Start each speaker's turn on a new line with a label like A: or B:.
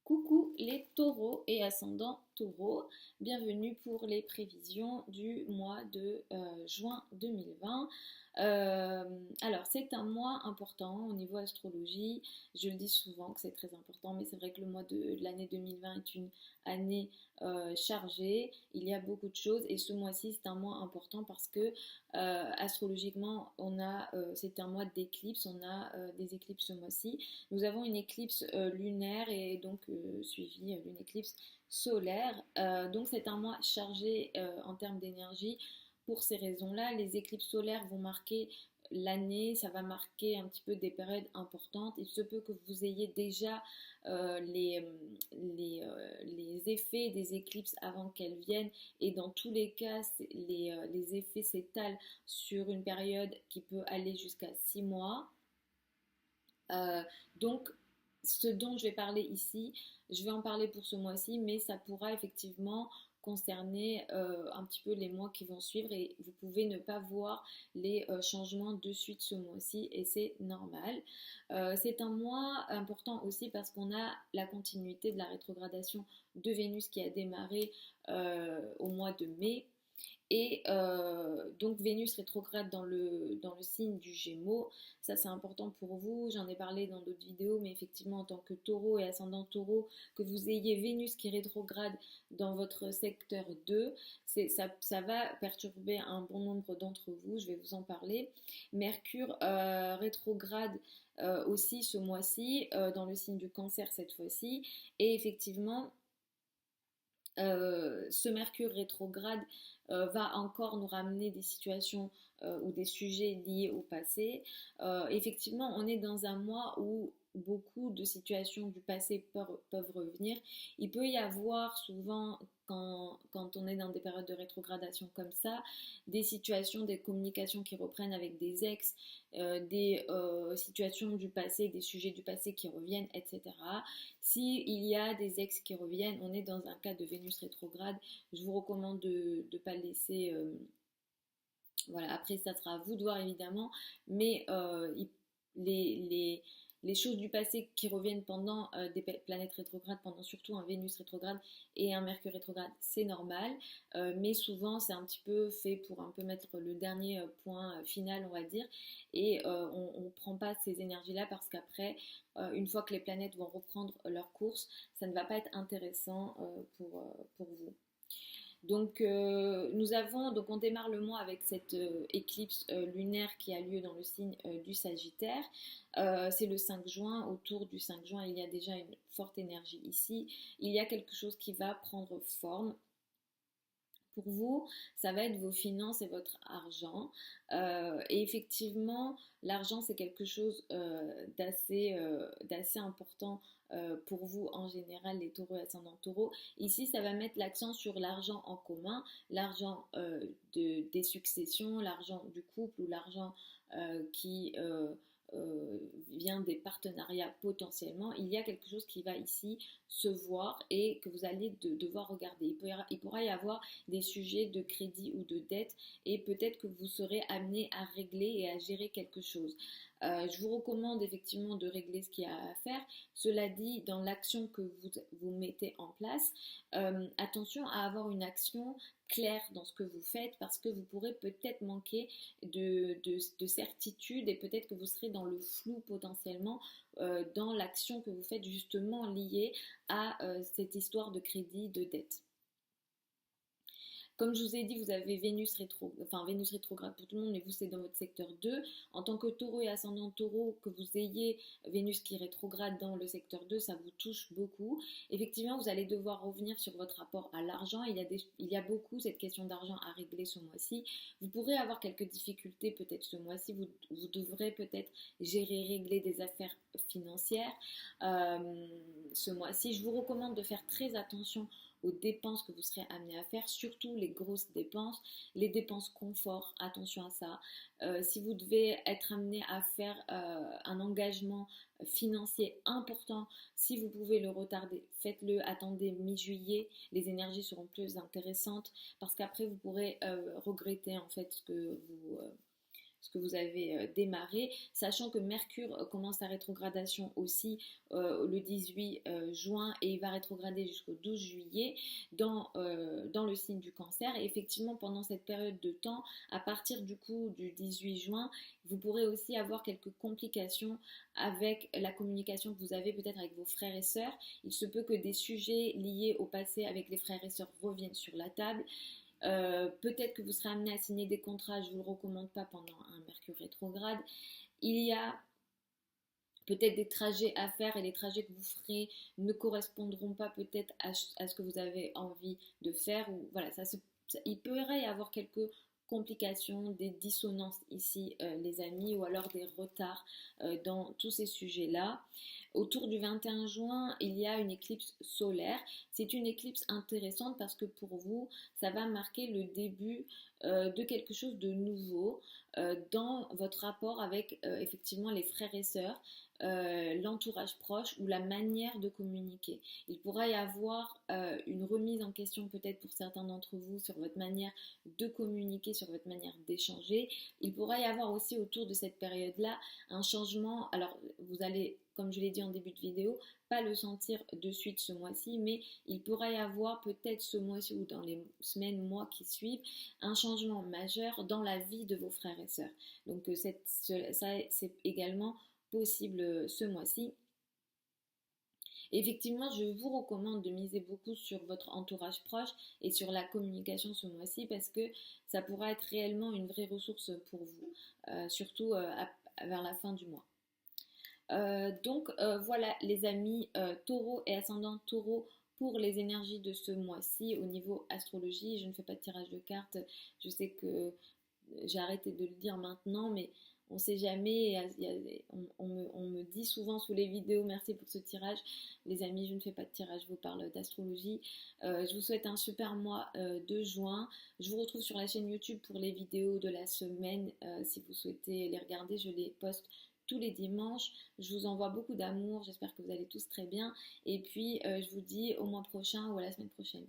A: Coucou les taureaux et ascendants taureaux, bienvenue pour les prévisions du mois de juin 2020. Alors c'est un mois important au niveau astrologie, je le dis souvent que c'est très important, mais c'est vrai que le mois de l'année 2020 est une année chargée, il y a beaucoup de choses et ce mois-ci c'est un mois important parce que astrologiquement c'est un mois d'éclipse, on a des éclipses ce mois-ci. Nous avons une éclipse lunaire et donc suivie d'une éclipse solaire. Donc c'est un mois chargé en termes d'énergie. Pour ces raisons-là, les éclipses solaires vont marquer l'année, ça va marquer un petit peu des périodes importantes. Il se peut que vous ayez déjà euh, les, les effets des éclipses avant qu'elles viennent et dans tous les cas, les effets s'étalent sur une période qui peut aller jusqu'à 6 mois. Euh, donc, ce dont je vais parler ici, je vais en parler pour ce mois-ci, mais ça pourra effectivement concerner un petit peu les mois qui vont suivre et vous pouvez ne pas voir les changements de suite ce mois-ci et c'est normal. C'est un mois important aussi parce qu'on a la continuité de la rétrogradation de Vénus qui a démarré au mois de mai et donc Vénus rétrograde dans le signe du Gémeaux, ça c'est important pour vous, j'en ai parlé dans d'autres vidéos, mais effectivement en tant que taureau et ascendant taureau, que vous ayez Vénus qui rétrograde dans votre secteur 2, ça va perturber un bon nombre d'entre vous, je vais vous en parler. Mercure rétrograde aussi ce mois-ci, dans le signe du Cancer cette fois-ci, et effectivement ce Mercure rétrograde va encore nous ramener des situations ou des sujets liés au passé. Effectivement, on est dans un mois où beaucoup de situations du passé peuvent revenir. Il peut y avoir souvent, quand on est dans des périodes de rétrogradation comme ça, des situations, des communications qui reprennent avec des ex, des situations du passé, des sujets du passé qui reviennent, etc. S'il y a des ex qui reviennent, on est dans un cas de Vénus rétrograde. Je vous recommande de ne pas le laisser. Voilà, après, ça sera à vous de voir évidemment, mais les, les choses du passé qui reviennent pendant des planètes rétrogrades, pendant surtout un Vénus rétrograde et un Mercure rétrograde, c'est normal, mais souvent c'est un petit peu fait pour un peu mettre le dernier point final, on va dire, et on ne prend pas ces énergies-là parce qu'après, une fois que les planètes vont reprendre leur course, ça ne va pas être intéressant pour vous. Donc on démarre le mois avec cette éclipse lunaire qui a lieu dans le signe du Sagittaire. C'est le 5 juin, autour du 5 juin, il y a déjà une forte énergie ici. Il y a quelque chose qui va prendre forme. Pour vous, ça va être vos finances et votre argent. Et effectivement, l'argent, c'est quelque chose d'assez important pour vous en général, les taureaux et ascendants taureaux. Ici, ça va mettre l'accent sur l'argent en commun, l'argent des successions, l'argent du couple ou l'argent qui vient des partenariats potentiellement. Il y a quelque chose qui va ici se voir et que vous allez devoir regarder. Il pourra y avoir des sujets de crédit ou de dette et peut-être que vous serez amené à régler et à gérer quelque chose. Je vous recommande effectivement de régler ce qu'il y a à faire. Cela dit, dans l'action que vous mettez en place, attention à avoir une action claire dans ce que vous faites parce que vous pourrez peut-être manquer de certitude et peut-être que vous serez dans le flou potentiellement dans l'action que vous faites justement liée à cette histoire de crédit, de dette. Comme je vous ai dit, vous avez Vénus rétrograde pour tout le monde, mais vous, c'est dans votre secteur 2. En tant que taureau et ascendant taureau, que vous ayez Vénus qui rétrograde dans le secteur 2, ça vous touche beaucoup. Effectivement, vous allez devoir revenir sur votre rapport à l'argent. Il y a beaucoup cette question d'argent à régler ce mois-ci. Vous pourrez avoir quelques difficultés peut-être ce mois-ci. Vous devrez peut-être régler des affaires financières ce mois-ci. Je vous recommande de faire très attention aux dépenses que vous serez amené à faire, surtout les grosses dépenses, les dépenses confort, attention à ça. Si vous devez être amené à faire un engagement financier important, si vous pouvez le retarder, faites-le, attendez mi-juillet, les énergies seront plus intéressantes parce qu'après vous pourrez regretter en fait ce que ce que vous avez démarré, sachant que Mercure commence sa rétrogradation aussi le 18 juin et il va rétrograder jusqu'au 12 juillet dans le signe du Cancer. Et effectivement, pendant cette période de temps, à partir du coup du 18 juin, vous pourrez aussi avoir quelques complications avec la communication que vous avez peut-être avec vos frères et sœurs. Il se peut que des sujets liés au passé avec les frères et sœurs reviennent sur la table. Peut-être que vous serez amené à signer des contrats, je ne vous le recommande pas pendant un Mercure rétrograde. Il y a peut-être des trajets à faire et les trajets que vous ferez ne correspondront pas peut-être à ce que vous avez envie de faire. Ou voilà, il pourrait y avoir quelques complications, des dissonances ici, les amis, ou alors des retards dans tous ces sujets-là. Autour du 21 juin, il y a une éclipse solaire. C'est une éclipse intéressante parce que pour vous, ça va marquer le début de quelque chose de nouveau dans votre rapport avec effectivement les frères et sœurs, l'entourage proche ou la manière de communiquer. Il pourra y avoir une remise en question peut-être pour certains d'entre vous sur votre manière de communiquer, sur votre manière d'échanger. Il pourra y avoir aussi autour de cette période-là un changement. Alors vous allez, comme je l'ai dit en début de vidéo, pas le sentir de suite ce mois-ci, mais il pourra y avoir peut-être ce mois-ci ou dans les semaines, mois qui suivent, un changement majeur dans la vie de vos frères et sœurs. Donc ça c'est également possible ce mois-ci. Effectivement, je vous recommande de miser beaucoup sur votre entourage proche et sur la communication ce mois-ci parce que ça pourra être réellement une vraie ressource pour vous, surtout vers la fin du mois. Voilà les amis taureau et ascendant taureau pour les énergies de ce mois-ci au niveau astrologie. Je ne fais pas de tirage de cartes, je sais que j'ai arrêté de le dire maintenant, mais on ne sait jamais. On me dit souvent sous les vidéos merci pour ce tirage. Les amis, je ne fais pas de tirage, je vous parle d'astrologie. Je vous souhaite un super mois de juin. Je vous retrouve sur la chaîne YouTube pour les vidéos de la semaine. Si vous souhaitez les regarder, je les poste tous les dimanches. Je vous envoie beaucoup d'amour. J'espère que vous allez tous très bien. Et puis, je vous dis au mois prochain ou à la semaine prochaine.